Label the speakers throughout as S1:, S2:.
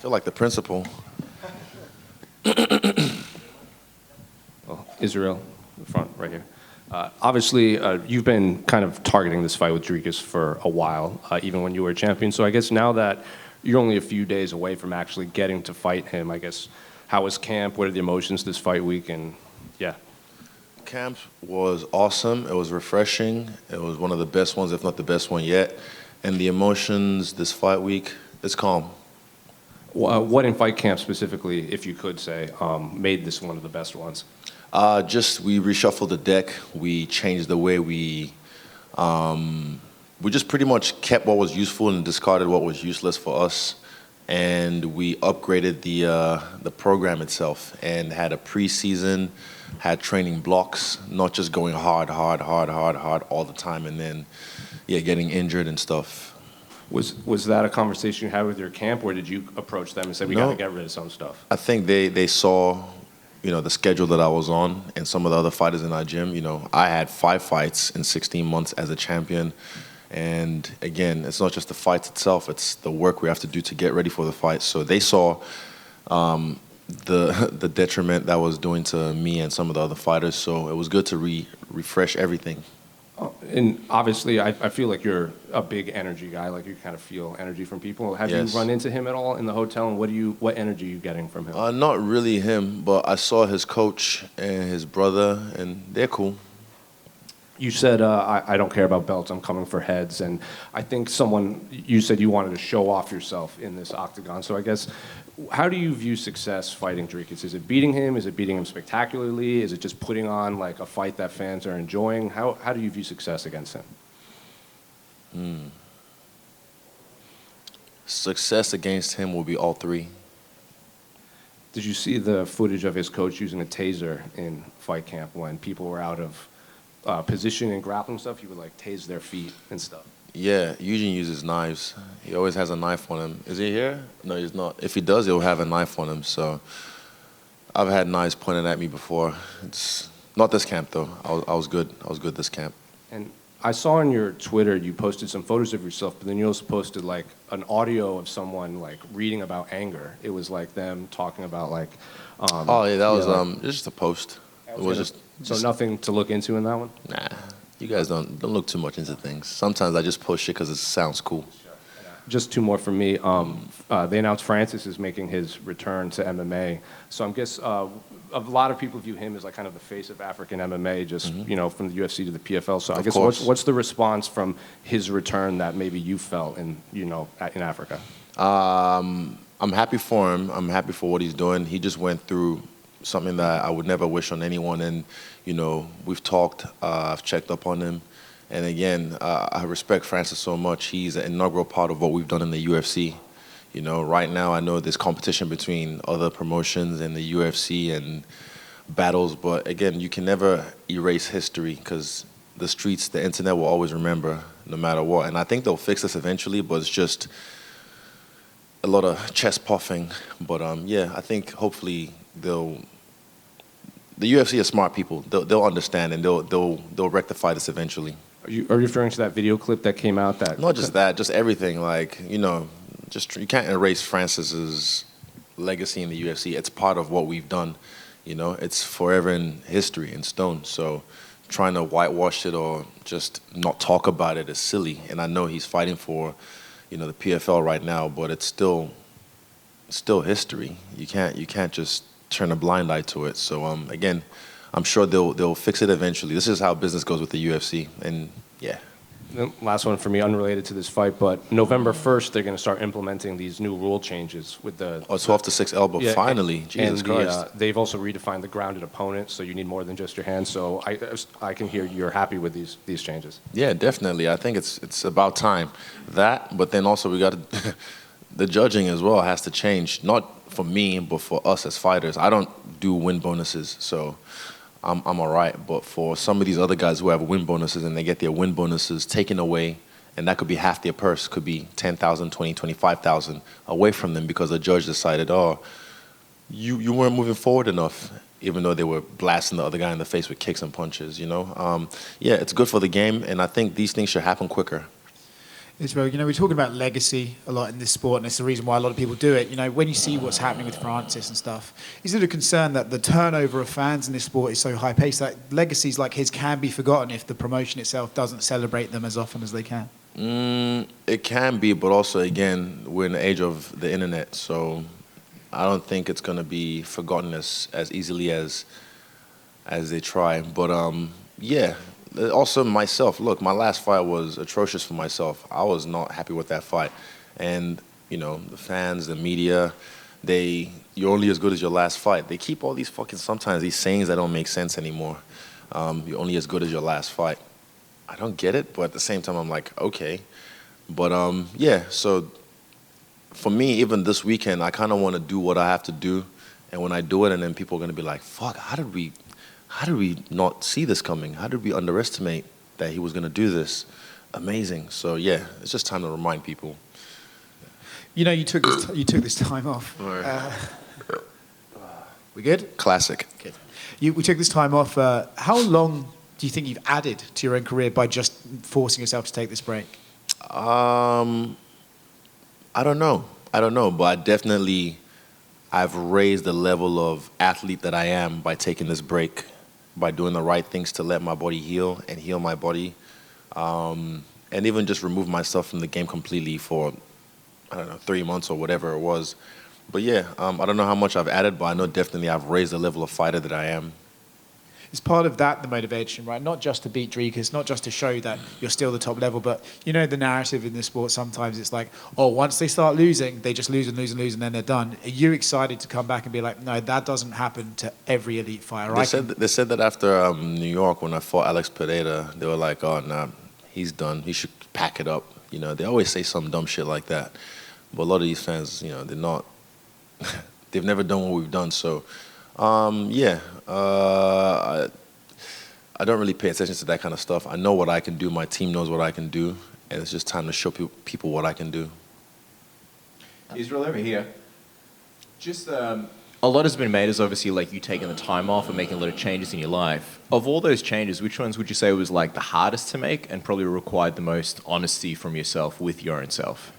S1: feel like the principal.
S2: Well, Israel, in front, right here. Obviously, you've been kind of targeting this fight with Dricus for a while, even when you were a champion. So I guess now that you're only a few days away from actually getting to fight him, I guess, how was camp? What are the emotions this fight week? And yeah.
S1: Camp was awesome. It was refreshing. It was one of the best ones, if not the best one yet. And the emotions this fight week, it's calm.
S2: What in fight camp specifically, if you could say, made this one of the best ones?
S1: Just we reshuffled the deck. We changed the way we just pretty much kept what was useful and discarded what was useless for us. And we upgraded the program itself and had a preseason, had training blocks, not just going hard all the time, and then getting injured and stuff.
S2: Was that a conversation you had with your camp, or did you approach them and say we got to get rid of some stuff?
S1: I think they saw, the schedule that I was on and some of the other fighters in our gym. I had 5 fights in 16 months as a champion. And again, it's not just the fights itself, it's the work we have to do to get ready for the fight. So they saw the detriment that was doing to me and some of the other fighters. So it was good to refresh everything.
S2: And obviously, I feel like you're a big energy guy. Like you kind of feel energy from people. Have you run into him at all in the hotel? And what energy are you getting from him?
S1: Not really him, but I saw his coach and his brother, and they're cool.
S2: You said, I don't care about belts, I'm coming for heads. And I think you said you wanted to show off yourself in this octagon. So I guess, how do you view success fighting Dricus? Is it beating him? Is it beating him spectacularly? Is it just putting on like a fight that fans are enjoying? How do you view success against him?
S1: Success against him will be all 3.
S2: Did you see the footage of his coach using a taser in fight camp when people were out of position and grappling stuff? He would like tase their feet and stuff.
S1: Yeah, Eugene uses knives. He always has a knife on him. Is he here? No, he's not. If he does, he'll have a knife on him. So I've had knives pointed at me before. It's not this camp though. I was good. I was good this camp.
S2: And I saw on your Twitter you posted some photos of yourself, but then you also posted like an audio of someone like reading about anger. It was like them talking about like.
S1: That was it was just a post. It was just
S2: nothing to look into in that one?
S1: Nah, you guys don't look too much into things. Sometimes I just post shit because it sounds cool.
S2: Just 2 more from me. They announced Francis is making his return to MMA. So I guess a lot of people view him as like kind of the face of African MMA, just from the UFC to the PFL. So I guess what's the response from his return that maybe you felt in Africa? I'm
S1: happy for him. I'm happy for what he's doing. He just went through something that I would never wish on anyone. And, we've talked, I've checked up on him. And again, I respect Francis so much. He's an integral part of what we've done in the UFC. Right now I know there's competition between other promotions and the UFC and battles. But again, you can never erase history because the streets, the internet will always remember no matter what. And I think they'll fix this eventually, but it's just a lot of chest puffing. But I think hopefully the UFC are smart people. They'll understand and they'll rectify this eventually.
S2: Are you referring to that video clip that came out? That
S1: not just that, just everything. Like just you can't erase Francis's legacy in the UFC. It's part of what we've done. It's forever in history, in stone. So trying to whitewash it or just not talk about it is silly. And I know he's fighting for, the PFL right now, but it's still history. You can't just turn a blind eye to it. So again, I'm sure they'll fix it eventually. This is how business goes with the UFC, and yeah.
S2: The last one for me, unrelated to this fight, but November 1st, they're going to start implementing these new rule changes with the
S1: 12 to 6 elbow. Finally, Jesus Christ!
S2: They've also redefined the grounded opponent, so you need more than just your hands. So I can hear you're happy with these changes.
S1: Yeah, definitely. I think it's about time. That, but then also we got to, the judging as well has to change. Not for me, but for us as fighters. I don't do win bonuses, so I'm all right. But for some of these other guys who have win bonuses and they get their win bonuses taken away, and that could be half their purse, could be 10,000, 20, 25,000 away from them because a judge decided, you weren't moving forward enough, even though they were blasting the other guy in the face with kicks and punches, It's good for the game, and I think these things should happen quicker.
S3: Israel, we're talking about legacy a lot in this sport, and it's the reason why a lot of people do it. When you see what's happening with Francis and stuff, is it a concern that the turnover of fans in this sport is so high-paced that legacies like his can be forgotten if the promotion itself doesn't celebrate them as often as they can?
S1: It can be, but also, again, we're in the age of the internet, so I don't think it's going to be forgotten as easily as they try. But, yeah. Also, myself, look, my last fight was atrocious for myself. I was not happy with that fight. And, the fans, the media, you're only as good as your last fight. They keep all these sometimes these sayings that don't make sense anymore. You're only as good as your last fight. I don't get it, but at the same time, I'm like, okay. But, yeah, so for me, even this weekend, I kind of want to do what I have to do. And when I do it, and then people are going to be like, fuck, how did we not see this coming? How did we underestimate that he was going to do this? Amazing. So, yeah, it's just time to remind people.
S3: You took this time off. We good?
S1: Classic.
S3: Good. We took this time off. How long do you think you've added to your own career by just forcing yourself to take this break?
S1: I don't know, but I've raised the level of athlete that I am by taking this break, by doing the right things to let my body heal and heal my body, and even just remove myself from the game completely for, 3 months or whatever it was. But yeah, I don't know how much I've added, but I know definitely I've raised the level of fighter that I am.
S3: Is part of that the motivation, right? Not just to beat Dricus, not just to show that you're still the top level, but the narrative in this sport, sometimes it's like, oh, once they start losing, they just lose and lose and lose and then they're done. Are you excited to come back and be like, no, that doesn't happen to every elite fighter?
S1: They said that after New York when I fought Alex Pereira, they were like, oh, nah, he's done. He should pack it up. They always say some dumb shit like that. But a lot of these fans, they're not, they've never done what we've done. So, yeah, I don't really pay attention to that kind of stuff. I know what I can do. My team knows what I can do. And it's just time to show people what I can do.
S4: Israel, over here. Just a lot has been made as obviously like you taking the time off and making a lot of changes in your life. Of all those changes, which ones would you say was like the hardest to make and probably required the most honesty from yourself with your own self?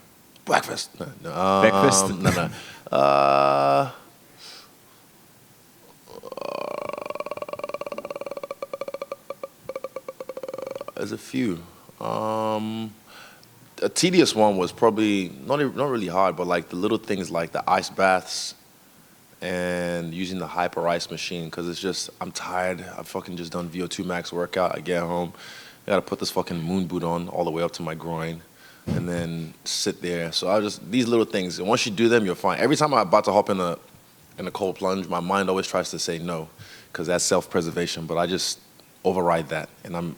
S1: Breakfast. No.
S4: Breakfast?
S1: No. There's a few. A tedious one was probably not really hard, but like the little things like the ice baths and using the hyper ice machine, because it's just, I'm tired. I've fucking just done VO2 max workout. I get home, I gotta put this fucking moon boot on all the way up to my groin and then sit there. So these little things, and once you do them, you're fine. Every time I'm about to hop in a cold plunge, my mind always tries to say no, because that's self-preservation, but I just override that, and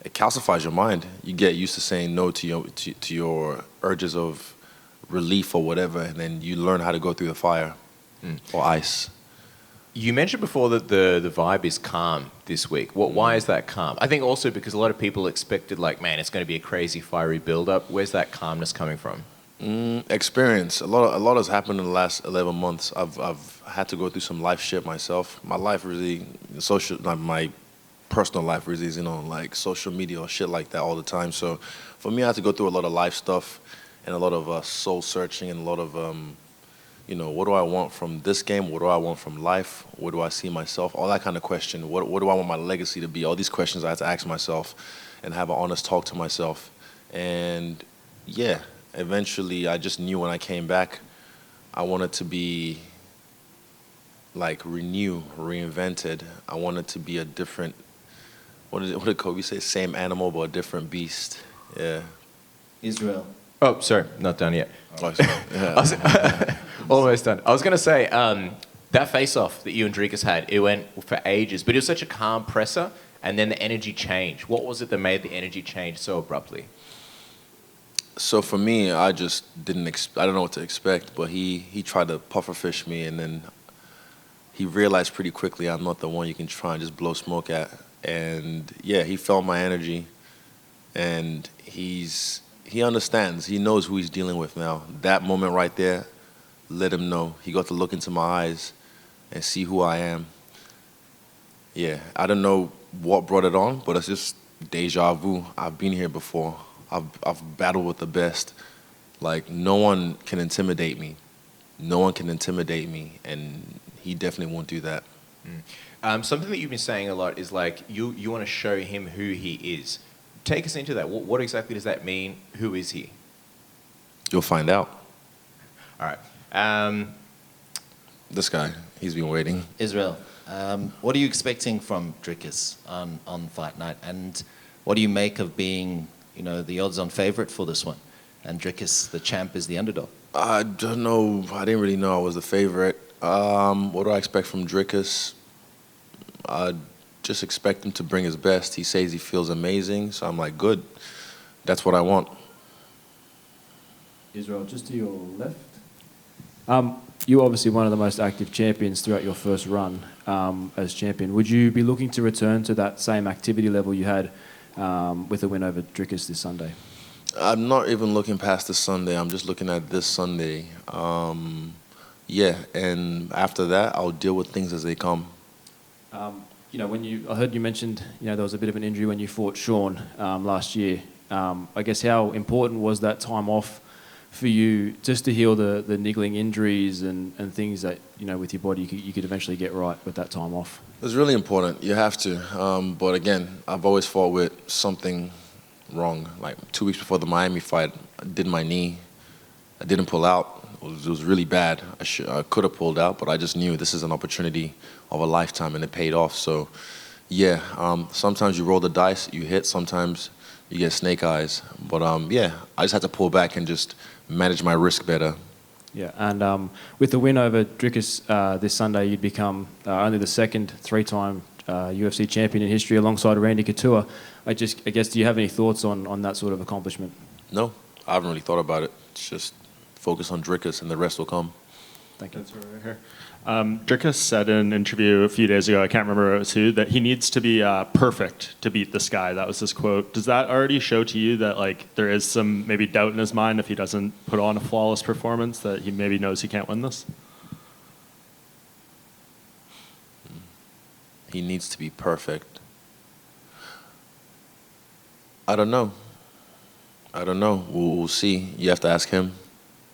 S1: it calcifies your mind. You get used to saying no to your urges of relief or whatever, and then you learn how to go through the fire or ice.
S4: You mentioned before that the vibe is calm this week. Why is that calm? I think also because a lot of people expected, like, man, it's going to be a crazy, fiery build-up. Where's that calmness coming from?
S1: Experience. A lot has happened in the last 11 months. I've had to go through some life shit myself. My life really, my personal life really is, like social media or shit like that all the time. So for me, I had to go through a lot of life stuff and a lot of soul searching and a lot of, what do I want from this game? What do I want from life? Where do I see myself? All that kind of question. What do I want my legacy to be? All these questions I had to ask myself and have an honest talk to myself. And yeah, eventually I just knew when I came back, I wanted to be like reinvented. I wanted to be a different, what did Kobe say? Same animal, but a different beast. Yeah.
S5: Israel.
S4: Oh, sorry, not done yet.
S1: Yeah.
S4: Almost done. I was going to say, that face-off that you and Dricus had, it went for ages, but it was such a calm presser, and then the energy changed. What was it that made the energy change so abruptly?
S1: So for me, I just I don't know what to expect, but he tried to pufferfish me, and then he realized pretty quickly I'm not the one you can try and just blow smoke at. And yeah, he felt my energy, and he understands. He knows who he's dealing with now. That moment right there let him know. He got to look into my eyes and see who I am. Yeah, I don't know what brought it on, but it's just deja vu. I've been here before. I've battled with the best. Like, no one can intimidate me. No one can intimidate me, and he definitely won't do that.
S4: Something that you've been saying a lot is like you want to show him who he is. Take us into that. What exactly does that mean? Who is he?
S1: You'll find out.
S4: All right.
S1: This guy, he's been waiting.
S5: Israel, what are you expecting from Dricus on fight night, and what do you make of being, the odds-on favorite for this one, and Dricus, the champ, is the underdog?
S1: I don't know. I didn't really know I was the favorite. What do I expect from Dricus? I just expect him to bring his best. He says he feels amazing, so I'm like, good. That's what I want.
S6: Israel, just to your left. You're obviously one of the most active champions throughout your first run as champion. Would you be looking to return to that same activity level you had with a win over Dricus this Sunday?
S1: I'm not even looking past this Sunday. I'm just looking at this Sunday. Yeah, and after that, I'll deal with things as they come.
S6: I heard you mentioned, there was a bit of an injury when you fought Sean last year. I guess how important was that time off for you just to heal the niggling injuries and things that, with your body you could eventually get right with that time off?
S1: It's really important. You have to. But again, I've always fought with something wrong. Like 2 weeks before the Miami fight, I did my knee. I didn't pull out. It was really bad. I could have pulled out, but I just knew this is an opportunity of a lifetime, and it paid off. So, yeah, sometimes you roll the dice, you hit. Sometimes you get snake eyes. But, yeah, I just had to pull back and just manage my risk better.
S6: Yeah, and with the win over Dricus this Sunday, you'd become only the second three-time UFC champion in history alongside Randy Couture. I guess, do you have any thoughts on that sort of accomplishment?
S1: No, I haven't really thought about it. It's just focus on Dricus and the rest will come.
S6: Thank you.
S7: That's right here. Dricus said in an interview a few days ago, I can't remember it was who, that he needs to be perfect to beat this guy. That was his quote. Does that already show to you that there is some maybe doubt in his mind if he doesn't put on a flawless performance, that he maybe knows he can't win this?
S1: He needs to be perfect. I don't know. We'll see. You have to ask him.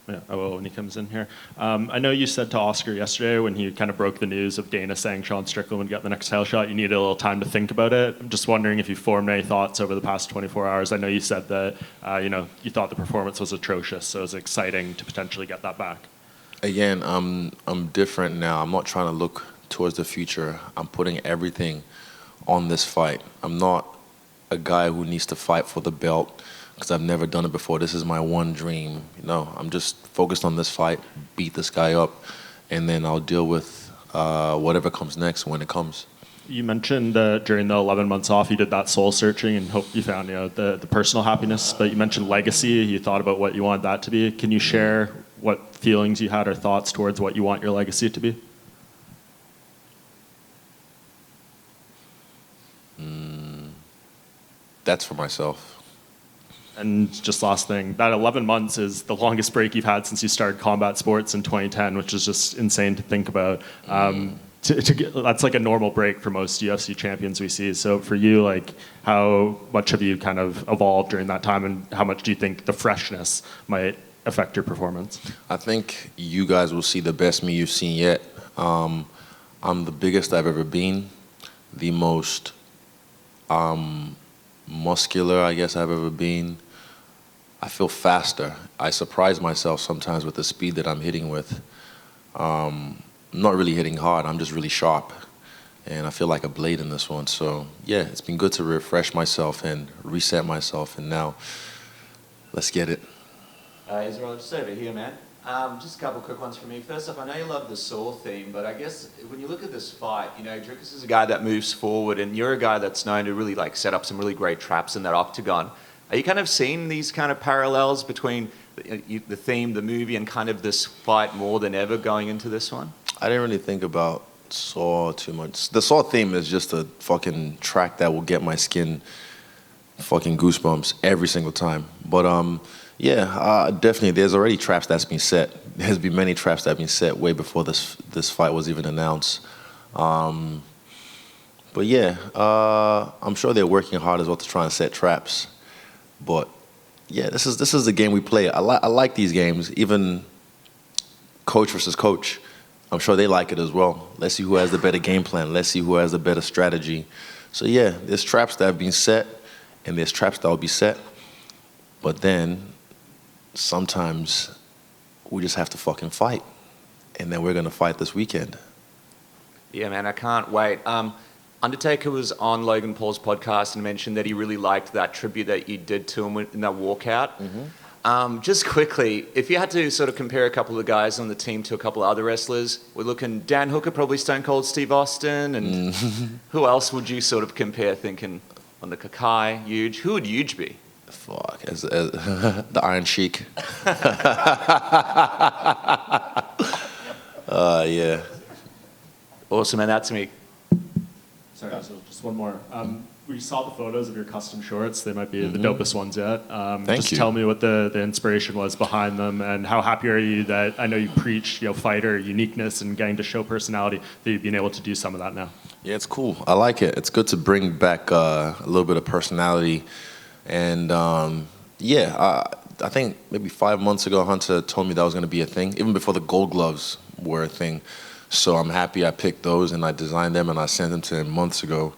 S7: Yeah, I will when he comes in here. I know you said to Oscar yesterday when he kind of broke the news of Dana saying Sean Strickland would get the next title shot, you needed a little time to think about it. I'm just wondering if you formed any thoughts over the past 24 hours. I know you said that you thought the performance was atrocious, so it was exciting to potentially get that back.
S1: Again, I'm different now. I'm not trying to look towards the future. I'm putting everything on this fight. I'm not a guy who needs to fight for the belt because I've never done it before. This is my one dream. I'm just focused on this fight, beat this guy up, and then I'll deal with whatever comes next when it comes.
S7: You mentioned during the 11 months off, you did that soul searching and hope you found the personal happiness, but you mentioned legacy. You thought about what you want that to be. Can you share what feelings you had or thoughts towards what you want your legacy to be?
S1: That's for myself.
S7: And just last thing, that 11 months is the longest break you've had since you started combat sports in 2010, which is just insane to think about. That's like a normal break for most UFC champions we see. So for you, how much have you kind of evolved during that time, and how much do you think the freshness might affect your performance?
S1: I think you guys will see the best me you've seen yet. I'm the biggest I've ever been, the most muscular, I guess, I've ever been. I feel faster. I surprise myself sometimes with the speed that I'm hitting with. I'm not really hitting hard, I'm just really sharp. And I feel like a blade in this one. So, yeah, it's been good to refresh myself and reset myself. And now, let's get it.
S8: Israel, just over here, man. Just a couple quick ones from me. First up, I know you love the Saw theme, but I guess when you look at this fight, Dricus is a guy that moves forward, and you're a guy that's known to really set up some really great traps in that octagon. Are you kind of seeing these kind of parallels between the theme, the movie, and kind of this fight more than ever going into this one?
S1: I didn't really think about Saw too much. The Saw theme is just a fucking track that will get my skin fucking goosebumps every single time. But yeah, definitely. There's already traps that's been set. There's been many traps that have been set way before this fight was even announced. But yeah, I'm sure they're working hard as well to try and set traps. But yeah, this is the game we play. I like these games, even coach versus coach. I'm sure they like it as well. Let's see who has the better game plan. Let's see who has the better strategy. So yeah, there's traps that have been set, and there's traps that will be set. But then sometimes we just have to fucking fight, and then we're gonna fight this weekend.
S8: Yeah, man, I can't wait. Undertaker was on Logan Paul's podcast and mentioned that he really liked that tribute that you did to him in that walkout. Just quickly, if you had to sort of compare a couple of guys on the team to a couple of other wrestlers, we're looking Dan Hooker, probably Stone Cold Steve Austin, and who else would you sort of compare thinking on the Kakai, Huge? Who would Huge be?
S1: Fuck, as the Iron Sheik. Yeah.
S8: Awesome, and that's me.
S7: Sorry, so just one more. We saw the photos of your custom shorts. They might be the dopest ones yet.
S1: Thank
S7: just
S1: you.
S7: tell me what the inspiration was behind them, and how happy are you that I know you preach, fighter uniqueness and getting to show personality, that you've been able to do some of that now.
S1: Yeah, it's cool. I like it. It's good to bring back a little bit of personality. And I think maybe 5 months ago, Hunter told me that was going to be a thing, even before the gold gloves were a thing. So I'm happy I picked those and I designed them and I sent them to him months ago.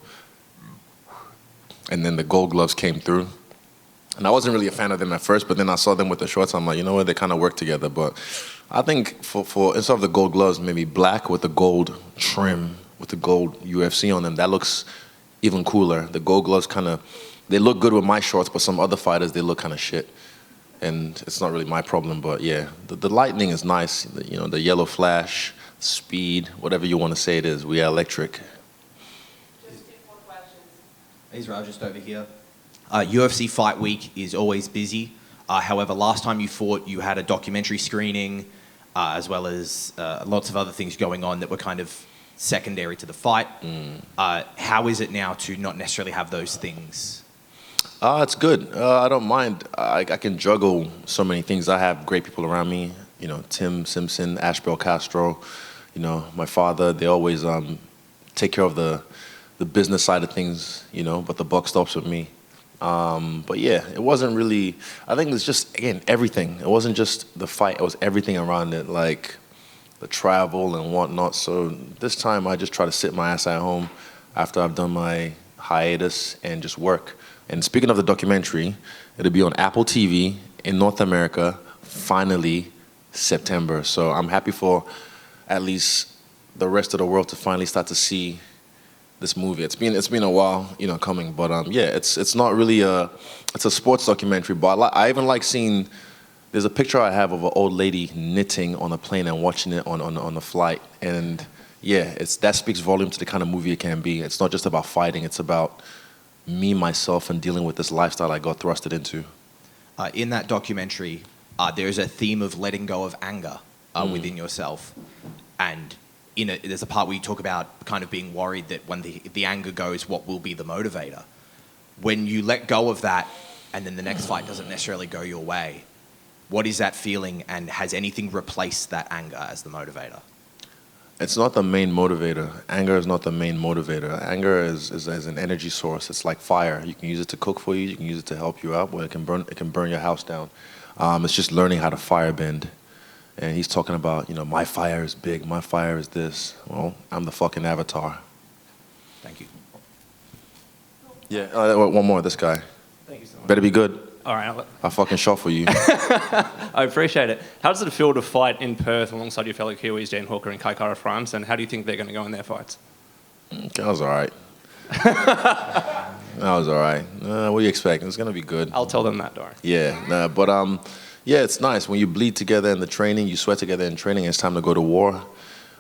S1: And then the gold gloves came through. And I wasn't really a fan of them at first, but then I saw them with the shorts. I'm like, you know what, they kind of work together. But I think for instead of the gold gloves, maybe black with the gold trim, with the gold UFC on them, that looks even cooler. The gold gloves they look good with my shorts, but some other fighters, they look kind of shit. And it's not really my problem, but yeah, the lightning is nice. The yellow flash, speed, whatever you want to say it is. We are electric.
S9: Just two more questions.
S10: Israel, just over here. UFC Fight Week is always busy. However, last time you fought, you had a documentary screening, as well as lots of other things going on that were kind of secondary to the fight. How is it now to not necessarily have those things?
S1: It's good. I don't mind. I can juggle so many things. I have great people around me. Tim Simpson, Ashbel Castro. My father. They always take care of the business side of things. But the buck stops with me. But yeah, it wasn't really. I think it's just everything. It wasn't just the fight. It was everything around it, like the travel and whatnot. So this time I just try to sit my ass at home after I've done my hiatus and just work. And speaking of the documentary, it'll be on Apple TV in North America, finally, September. So I'm happy for at least the rest of the world to finally start to see this movie. It's been a while, coming. But it's not really it's a sports documentary. But I even like seeing. There's a picture I have of an old lady knitting on a plane and watching it on the flight. And yeah, that speaks volume to the kind of movie it can be. It's not just about fighting. It's about me, myself, and dealing with this lifestyle I got thrusted into.
S10: In that documentary, there's a theme of letting go of anger within yourself. And there's a part where you talk about kind of being worried that when the anger goes, what will be the motivator? When you let go of that and then the next fight doesn't necessarily go your way, what is that feeling, and has anything replaced that anger as the motivator?
S1: It's not the main motivator. Anger is not the main motivator. Anger is an energy source. It's like fire. You can use it to cook for you. You can use it to help you out, but it can burn your house down. It's just learning how to firebend. And he's talking about, my fire is big. My fire is this. Well, I'm the fucking avatar.
S10: Thank you.
S1: Yeah. One more. This guy.
S11: Thank you so much.
S1: Better be good.
S11: All right.
S1: I'll fucking shuffle you.
S11: I appreciate it. How does it feel to fight in Perth alongside your fellow Kiwis, Dan Hooker and Kai Kara France, and how do you think they're going to go in their fights?
S1: That was all right. That was all right. What do you expect? It's going to be good.
S11: I'll tell them that, Dory.
S1: Yeah. But it's nice. When you bleed together in the training, you sweat together in training, it's time to go to war.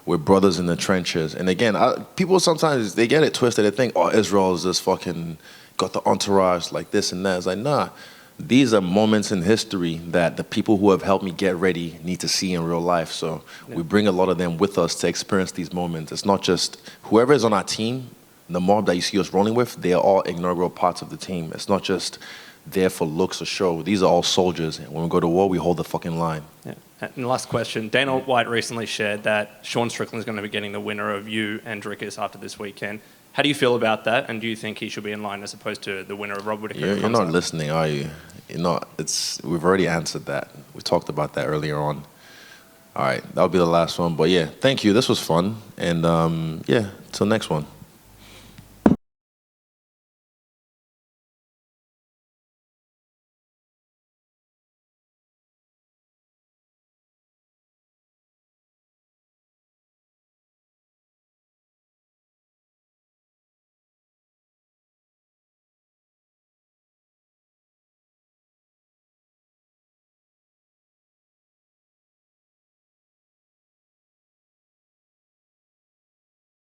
S1: We're brothers in the trenches. And again, people sometimes, they get it twisted. They think, Israel is just fucking got the entourage like this and that. It's like, nah. These are moments in history that the people who have helped me get ready need to see in real life. So we bring a lot of them with us to experience these moments. It's not just whoever is on our team, the mob that you see us rolling with, they are all integral parts of the team. It's not just there for looks or show. These are all soldiers. And when we go to war, we hold the fucking line.
S11: Yeah. And last question. Dana White recently shared that Sean Strickland is going to be getting the winner of you and Dricus after this weekend. How do you feel about that? And do you think he should be in line as opposed to the winner of Rob Whittaker?
S1: You're not listening, are you? we've already answered that. We talked about that earlier on. All right, that'll be the last one. But yeah, thank you. This was fun. And yeah, till next one.